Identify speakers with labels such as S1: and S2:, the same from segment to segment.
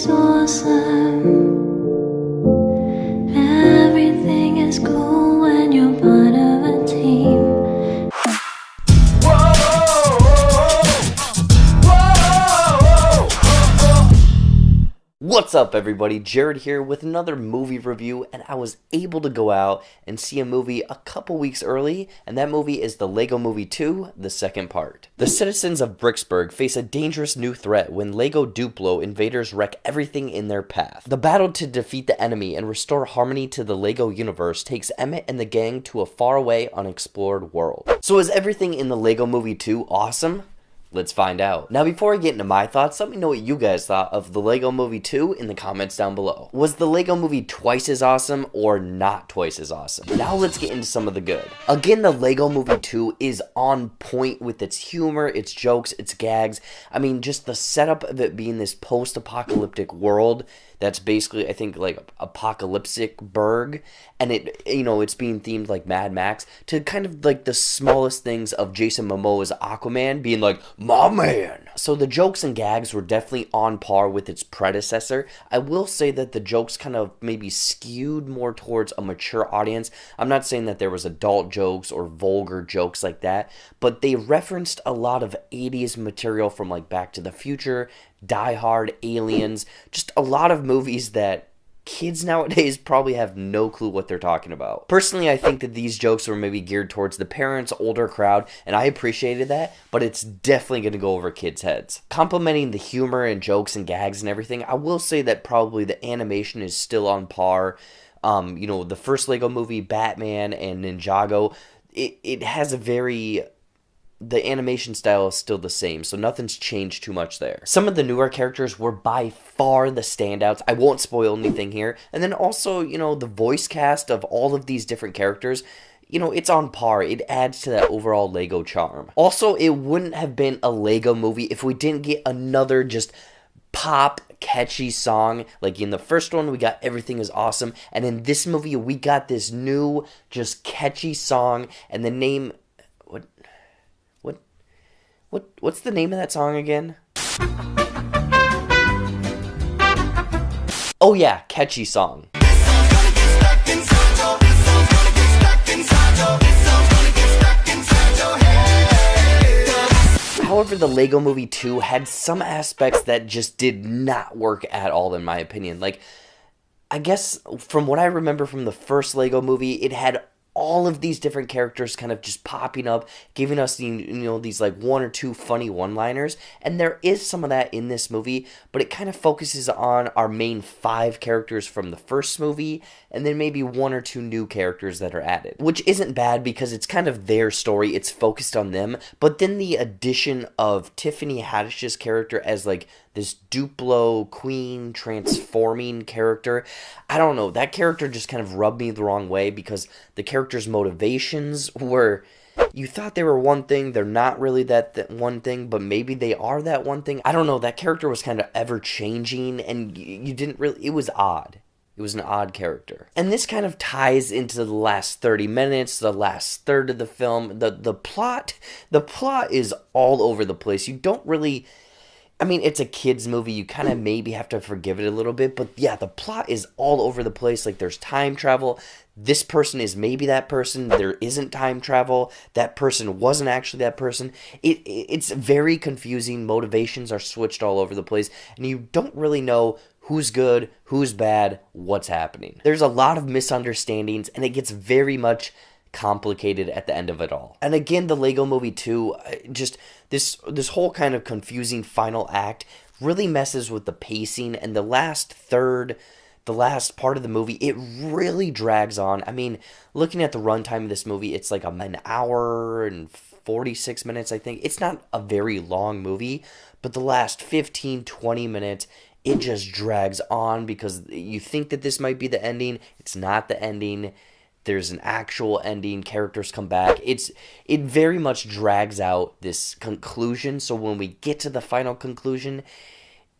S1: is awesome. Everything is cool when you're part of a team.
S2: What's up, everybody? Jared here with another movie review, and I was able to go out and see a movie a couple weeks early, and that movie is the LEGO Movie 2, the second part. The citizens of Bricksburg face a dangerous new threat when LEGO Duplo invaders wreck everything in their path. The battle to defeat the enemy and restore harmony to the LEGO universe takes Emmet and the gang to a faraway, unexplored world. So is everything in the LEGO Movie 2 awesome? Let's find out. Now, before I get into my thoughts, let me know what you guys thought of the LEGO Movie 2 in the comments down below. Was the LEGO Movie twice as awesome or not twice as awesome? Now let's get into some of the good. Again, the LEGO Movie 2 is on point with its humor, its jokes, its gags. I mean, just the setup of it being this post-apocalyptic world that's basically, I think, like apocalyptic burg, and it's being themed like Mad Max, to kind of like the smallest things of Jason Momoa's Aquaman being like, my man. So the jokes and gags were definitely on par with its predecessor. I will say that the jokes kind of maybe skewed more towards a mature audience. I'm not saying that there was adult jokes or vulgar jokes like that, but they referenced a lot of 80s material from like Back to the Future, Die Hard, Aliens, just a lot of movies that kids nowadays probably have no clue what they're talking about. Personally, I think that these jokes were maybe geared towards the parents, older crowd, and I appreciated that, but it's definitely going to go over kids' heads. Complimenting the humor and jokes and gags and everything, I will say that probably the animation is still on par. The first LEGO movie, Batman and Ninjago, it has a very... The animation style is still the same, so nothing's changed too much there. Some of the newer characters were by far the standouts. I won't spoil anything here. And then also, the voice cast of all of these different characters, it's on par. It adds to that overall LEGO charm. Also, it wouldn't have been a LEGO movie if we didn't get another just pop catchy song. Like in the first one, we got Everything Is Awesome, and in this movie, we got this new just catchy song, and the name... What's the name of that song again? Oh yeah, Catchy Song. However, the LEGO Movie 2 had some aspects that just did not work at all, in my opinion. Like, I guess from what I remember from the first LEGO movie, it had all of these different characters kind of just popping up, giving us these like one or two funny one-liners, and there is some of that in this movie, but it kind of focuses on our main 5 characters from the first movie, and then maybe 1 or 2 new characters that are added, which isn't bad because it's kind of their story, it's focused on them. But then the addition of Tiffany Haddish's character as like this Duplo queen transforming character, I don't know, that character just kind of rubbed me the wrong way because the character's motivations were, you thought they were one thing, they're not really that one thing, but maybe they are that one thing. I don't know, that character was kind of ever changing, and you didn't really, it was odd. It was an odd character. And this kind of ties into the last 30 minutes, the last third of the film. The plot is all over the place. You don't really... I mean, it's a kid's movie. You kind of maybe have to forgive it a little bit. But yeah, the plot is all over the place. Like, there's time travel. This person is maybe that person. There isn't time travel. That person wasn't actually that person. It's very confusing. Motivations are switched all over the place. And you don't really know who's good, who's bad, what's happening. There's a lot of misunderstandings, and it gets very much complicated at the end of it all. And again, the LEGO Movie 2, just this whole kind of confusing final act really messes with the pacing, and the last third, the last part of the movie, it really drags on. I mean, looking at the runtime of this movie, it's like an hour and 46 minutes, I think. It's not a very long movie, but the last 15-20 minutes, it just drags on because you think that this might be the ending. It's not the ending. There's an actual ending. Characters come back. It very much drags out this conclusion. So when we get to the final conclusion,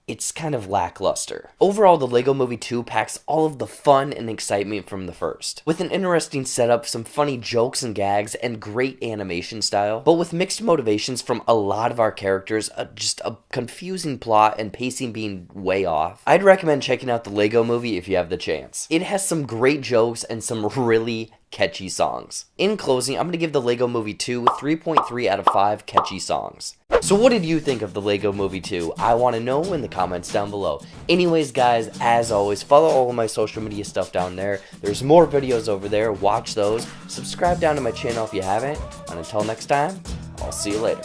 S2: it's kind of lackluster. Overall, the LEGO Movie 2 packs all of the fun and excitement from the first, with an interesting setup, some funny jokes and gags, and great animation style, but with mixed motivations from a lot of our characters, just a confusing plot and pacing being way off. I'd recommend checking out the LEGO Movie if you have the chance. It has some great jokes and some really catchy songs. In closing, I'm going to give the LEGO Movie 2 3.3 out of 5 catchy songs. So what did you think of the LEGO Movie 2? I want to know in the comments down below. Anyways, guys, as always, follow all of my social media stuff down there. There's more videos over there. Watch those. Subscribe down to my channel if you haven't. And until next time, I'll see you later.